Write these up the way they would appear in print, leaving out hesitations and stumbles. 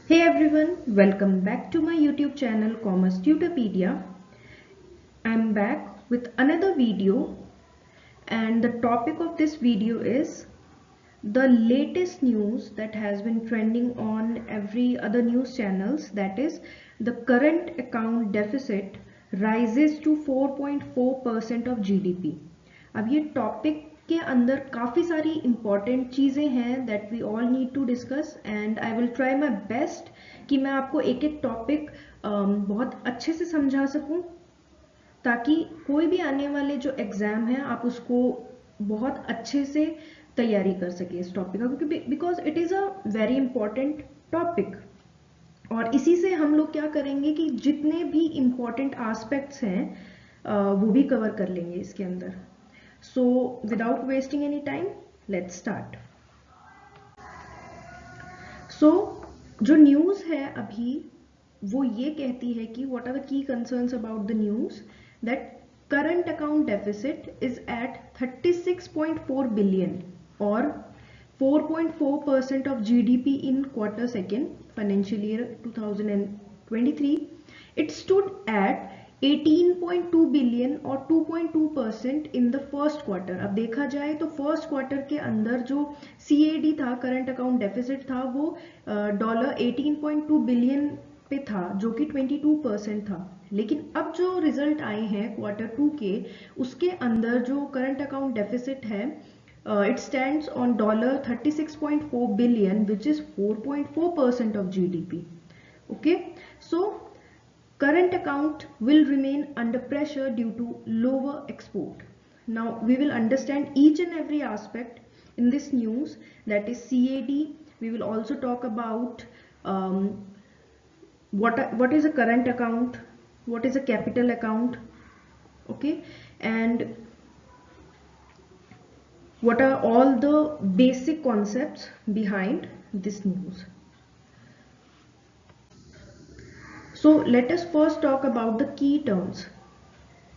Hey everyone, welcome back to my YouTube channel Commerce Tutorpedia. I'm back with another video and the topic of this video is the latest news that has been trending on every other news channels, that is the current account deficit rises to 4.4% of GDP. अब ये topic के अंदर काफ़ी सारी important चीज़ें हैं that we all need to discuss and I will try my best कि मैं आपको एक एक टॉपिक बहुत अच्छे से समझा सकूं ताकि कोई भी आने वाले जो एग्ज़ाम है आप उसको बहुत अच्छे से तैयारी कर सके इस टॉपिक का, क्योंकि because it is a very important topic. और इसी से हम लोग क्या करेंगे कि जितने भी इम्पॉर्टेंट एस्पेक्ट्स हैं वो भी कवर कर लेंगे इसके अंदर। So without wasting any time let's start. So जो न्यूज़ है अभी वो ये कहती है कि what are the key concerns about the news that current account deficit is at 36.4 billion or 4.4% of GDP in quarter second financial year 2023. It stood at 18.2 billion और 2.2% in the first quarter। अब देखा जाए तो first quarter के अंदर जो CAD था, current account deficit था, वो $18.2 बिलियन पे था जो कि 22% था। लेकिन अब जो रिजल्ट आए हैं क्वार्टर 2 के, उसके अंदर जो करंट अकाउंट डेफिसिट है it stands on $36.4 billion which is 4.4% of GDP. Okay, so current account will remain under pressure due to lower export. Now we will understand each and every aspect in this news, that is CAD. We will also talk about what is a current account, what is a capital account, okay, and what are all the basic concepts behind this news. So let us first talk about the key terms.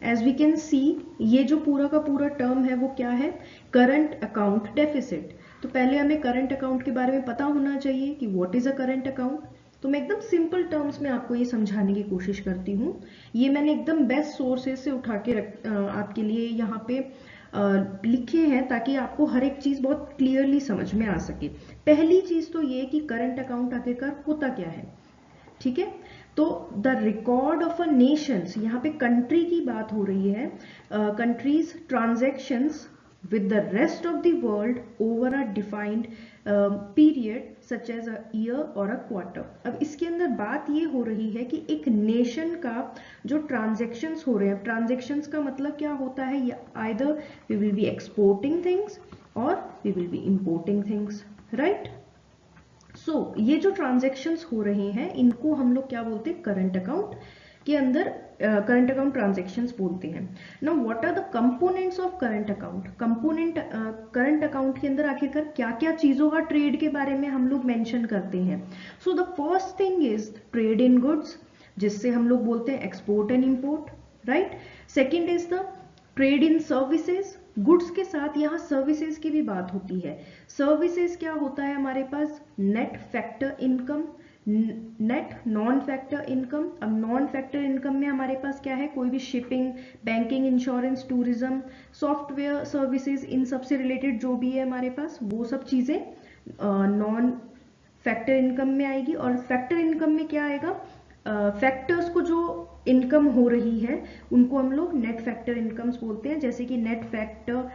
As we can see, ये जो पूरा का पूरा term है वो क्या है, current account deficit. तो पहले हमें करंट अकाउंट के बारे में पता होना चाहिए कि what is a current account. तो मैं एकदम सिंपल टर्म्स में आपको ये समझाने की कोशिश करती हूँ। ये मैंने एकदम बेस्ट सोर्सेज से उठा के आपके लिए यहाँ पे लिखे हैं ताकि आपको हर एक चीज़ बहुत क्लियरली समझ में आ सके। पहली चीज़ तो ये कि करंट अकाउंट आखिरकार होता क्या है, ठीक है। तो the record of a Nations, यहाँ पे कंट्री की बात हो रही है, countries transactions with the rest of the world over a defined period such as a year or a quarter। अब इसके अंदर बात ये हो रही है कि एक नेशन का जो ट्रांजेक्शंस हो रहे हैं, ट्रांजेक्शंस का मतलब क्या होता है, either we will be exporting things or we will be importing things, right? सो ये जो ट्रांजेक्शन्स हो रहे हैं इनको हम लोग क्या बोलते हैं, करंट अकाउंट के अंदर करंट अकाउंट ट्रांजेक्शन्स बोलते हैं। Now what are the components of current account. Component current account के अंदर आखिरकार क्या क्या चीज़ों का ट्रेड के बारे में हम लोग मेंशन करते हैं। So the first thing is trade in goods, जिससे हम लोग बोलते हैं export and import, right. Second is the trade in services, goods के साथ यहाँ सर्विसेज की भी बात होती है। सर्विसेज क्या होता है हमारे पास, net factor income, net non factor income. अब नॉन फैक्टर इनकम में हमारे पास क्या है, कोई भी shipping, banking, insurance, tourism, software services, इन सब से रिलेटेड जो भी है हमारे पास वो सब चीज़ें नॉन फैक्टर इनकम में आएगी। और फैक्टर इनकम में क्या आएगा, फैक्टर्स को जो इनकम हो रही है उनको हम लोग नेट फैक्टर इनकम्स बोलते हैं, जैसे कि net factor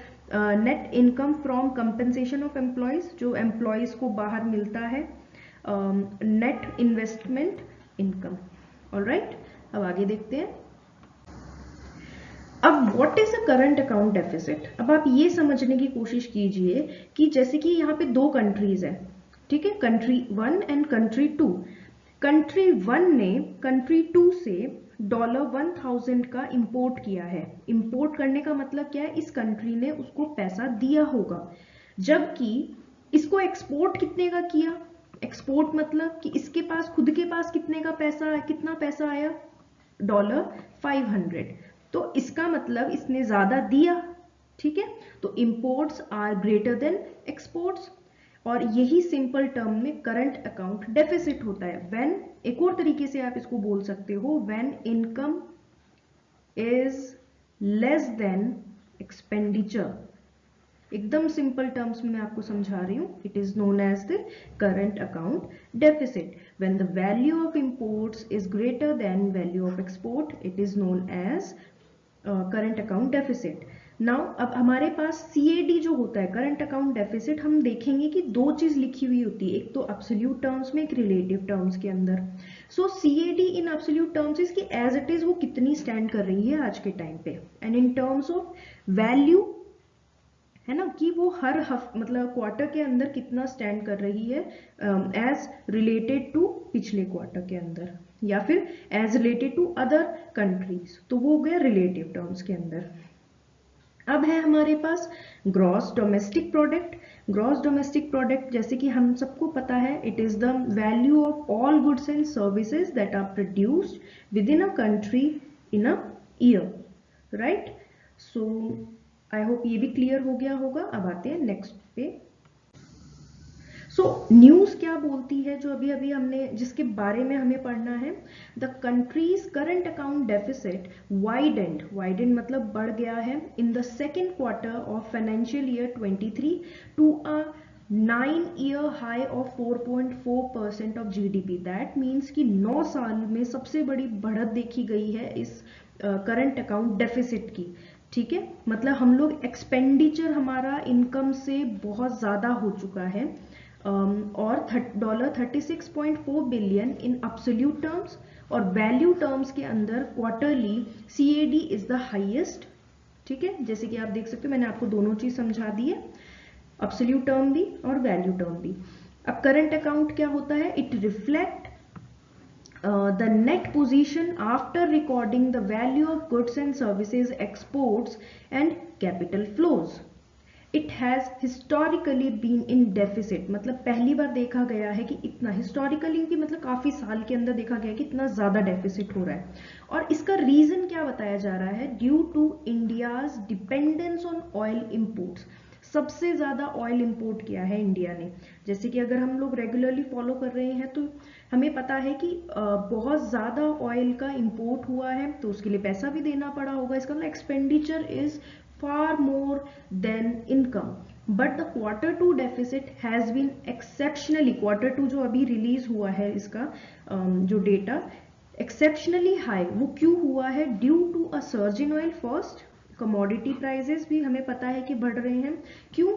net income from compensation of employees, जो एम्प्लॉयज को बाहर मिलता है, नेट इन्वेस्टमेंट इनकम। ऑलराइट, अब आगे देखते हैं। अब what is a current account deficit. अब आप ये समझने की कोशिश कीजिए कि जैसे कि यहाँ पे दो कंट्रीज है, ठीक है, कंट्री 1 एंड कंट्री 2। कंट्री 1 ने कंट्री 2 से $1000 का इंपोर्ट किया है। इंपोर्ट करने का मतलब क्या है, इस कंट्री ने उसको पैसा दिया होगा, जबकि इसको एक्सपोर्ट कितने का किया। एक्सपोर्ट मतलब कि इसके पास खुद के पास कितने का पैसा, कितना पैसा आया, $500। तो इसका मतलब इसने ज्यादा दिया, ठीक है। तो imports are greater than exports. और यही सिंपल टर्म में करंट अकाउंट डेफिसिट होता है। व्हेन, एक और तरीके से आप इसको बोल सकते हो, when income is less than expenditure. एकदम सिंपल टर्म्स में मैं आपको समझा रही हूं। It is known as the current account deficit. When the value of imports is greater than value of export, it is known as current account deficit. Now अब हमारे पास CAD जो होता है, करंट अकाउंट डेफिसिट, हम देखेंगे कि दो चीज लिखी हुई होती है, एक तो एब्सोल्यूट टर्म्स में, एक रिलेटिव टर्म्स के अंदर। So CAD in absolute terms is कि एज इट इज वो कितनी स्टैंड कर रही है आज के टाइम पे, and in terms of value है ना, कि वो हर मतलब क्वार्टर के अंदर कितना स्टैंड कर रही है एज रिलेटेड टू पिछले क्वार्टर के अंदर, या फिर as related to other countries, तो वो हो गया रिलेटिव टर्म्स के अंदर। अब है हमारे पास gross domestic product. Gross domestic product जैसे कि हम सबको पता है, it is the value of all goods and services that are produced within a country in a year, right. So I hope ये भी क्लियर हो गया होगा। अब आते हैं नेक्स्ट पे। सो न्यूज क्या बोलती है, जो अभी अभी हमने, जिसके बारे में हमें पढ़ना है, the countries current account deficit widened, widened मतलब बढ़ गया है, in the second quarter of financial year 23 to a 9-year high of 4.4% of GDP. That means कि 9 साल में सबसे बड़ी बढ़त देखी गई है इस करंट अकाउंट डेफिसिट की। ठीक है, मतलब हम लोग एक्सपेंडिचर हमारा इनकम से बहुत ज्यादा हो चुका है, और $36.4 बिलियन इन एब्सोल्यूट टर्म्स, और वैल्यू टर्म्स के अंदर quarterly CAD is the highest. ठीक है, जैसे कि आप देख सकते हो, मैंने आपको दोनों चीज समझा दी है, एब्सोल्यूट टर्म भी और वैल्यू टर्म भी। अब करंट अकाउंट क्या होता है, it reflect the net position after recording the value of goods and services, exports and capital flows. It has historically been in deficit, मतलब पहली बार देखा गया है कि इतना, historically की मतलब काफी साल के अंदर देखा गया कि इतना ज्यादा डेफिसिट हो रहा है। और इसका रीजन क्या बताया जा रहा है, due to India's dependence on oil imports. सबसे ज्यादा ऑयल इंपोर्ट किया है इंडिया ने। जैसे कि अगर हम लोग रेगुलरली फॉलो कर रहे हैं तो हमें पता है कि बहुत ज्यादा ऑयल का इंपोर्ट हुआ है, तो उसके लिए पैसा भी देना पड़ा होगा। इसका मतलब expenditure is far more than income, but the Q2 deficit has been exceptionally, Q2 जो अभी रिलीज हुआ है इसका जो डेटा, exceptionally high। वो क्यों हुआ है, due to a surge in oil. First, commodity prices भी हमें पता है कि बढ़ रहे हैं, क्यों,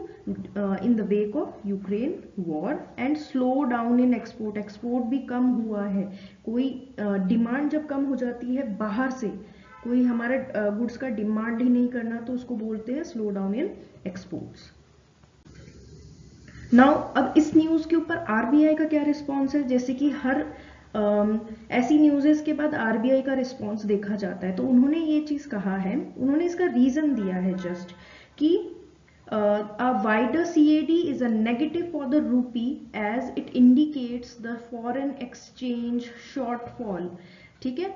in the wake of Ukraine war, and slow down in export, export भी कम हुआ है। कोई डिमांड जब कम हो जाती है बाहर से, कोई हमारा गुड्स का डिमांड ही नहीं करना, तो उसको बोलते हैं स्लो डाउन इन एक्सपोर्ट्स। नाउ अब इस न्यूज के ऊपर आरबीआई का क्या रिस्पॉन्स है, जैसे कि हर ऐसी न्यूज़ेस के बाद आरबीआई का रिस्पॉन्स देखा जाता है, तो उन्होंने ये चीज कहा है, उन्होंने इसका रीजन दिया है जस्ट कि a wider CAD is a negative for the rupee as it indicates the foreign exchange shortfall। ठीक है,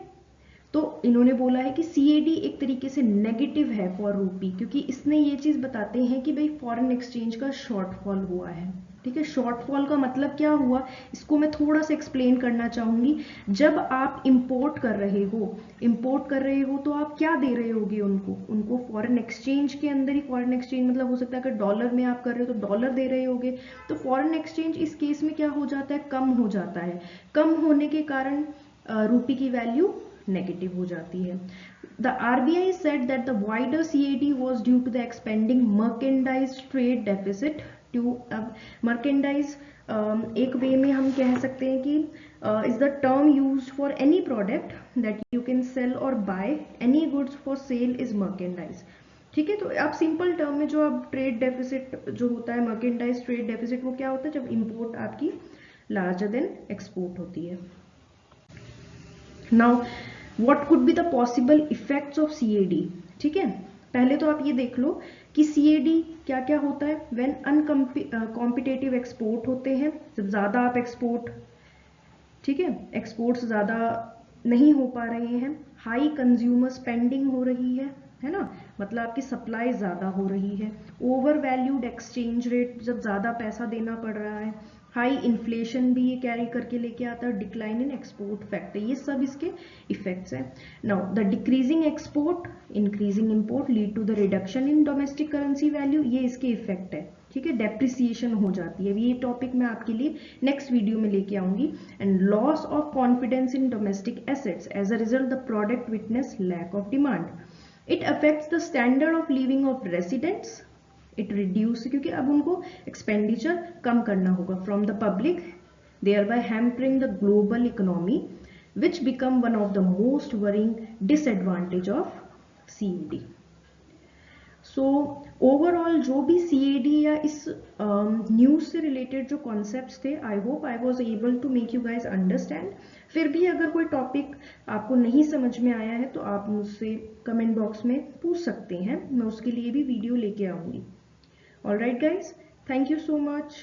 तो इन्होंने बोला है कि सीएडी एक तरीके से नेगेटिव है फॉर रूपी, क्योंकि इसने ये चीज बताते हैं कि भाई फॉरेन एक्सचेंज का शॉर्टफॉल हुआ है। ठीक है, शॉर्टफॉल का मतलब क्या हुआ, इसको मैं थोड़ा सा एक्सप्लेन करना चाहूंगी। जब आप इंपोर्ट कर रहे हो तो आप क्या दे रहे होगे उनको फॉरेन एक्सचेंज के अंदर ही। फॉरेन एक्सचेंज मतलब हो सकता है अगर डॉलर में आप कर रहे हो तो डॉलर दे रहे होगे, तो फॉरेन एक्सचेंज इस केस में क्या हो जाता है, कम हो जाता है। कम होने के कारण रूपी की वैल्यू नेगेटिव हो जाती है। The RBI said that the wider CAD was due to the expanding merchandise trade deficit to merchandise एक वे में हम कह सकते हैं कि is the term used for any product that you can sell or buy, any goods for sale is merchandise। ठीक है, तो आप सिंपल टर्म में जो अब ट्रेड डेफिसिट जो होता है, मर्केंडाइज ट्रेड डेफिसिट, वो क्या होता है, जब इंपोर्ट आपकी लार्जर देन एक्सपोर्ट होती है। Now what could be the possible effects of CAD. ठीक है, पहले तो आप ये देख लो कि सीएडी क्या क्या होता है। व्हेन अनकॉम्पिटेटिव एक्सपोर्ट होते हैं, जब ज्यादा आप एक्सपोर्ट, ठीक है, एक्सपोर्ट्स ज्यादा नहीं हो पा रहे हैं, हाई कंज्यूमर स्पेंडिंग हो रही है ना, मतलब आपकी सप्लाई ज़्यादा हो रही है, ओवर वैल्यूड एक्सचेंज रेट, जब ज़्यादा पैसा देना पड़ रहा है, हाई इन्फ्लेशन भी ये कैरी करके लेके आता है, डिक्लाइन इन एक्सपोर्ट फैक्टर, ये सब इसके इफेक्ट्स हैं। Now the decreasing export, increasing import lead to the reduction in domestic currency value, ये इसके इफेक्ट है, ठीक है, डेप्रिसिएशन हो जाती है। ये टॉपिक मैं आपके लिए नेक्स्ट वीडियो में लेके आऊंगी। And loss of confidence in domestic assets, as a result the product witness lack of demand. It affects the standard of living of residents, it reduce, क्योंकि अब उनको एक्सपेंडिचर कम करना होगा from the public, thereby hampering the global economy, which become one of the most worrying disadvantage of CAD. So overall जो भी CAD या इस न्यूज से रिलेटेड जो कॉन्सेप्ट्स थे, I hope I was able to make you guys understand. फिर भी अगर कोई टॉपिक आपको नहीं समझ में आया है तो आप मुझसे कमेंट बॉक्स में पूछ सकते हैं, मैं उसके लिए भी वीडियो लेके आऊंगी। Alright guys, thank you so much.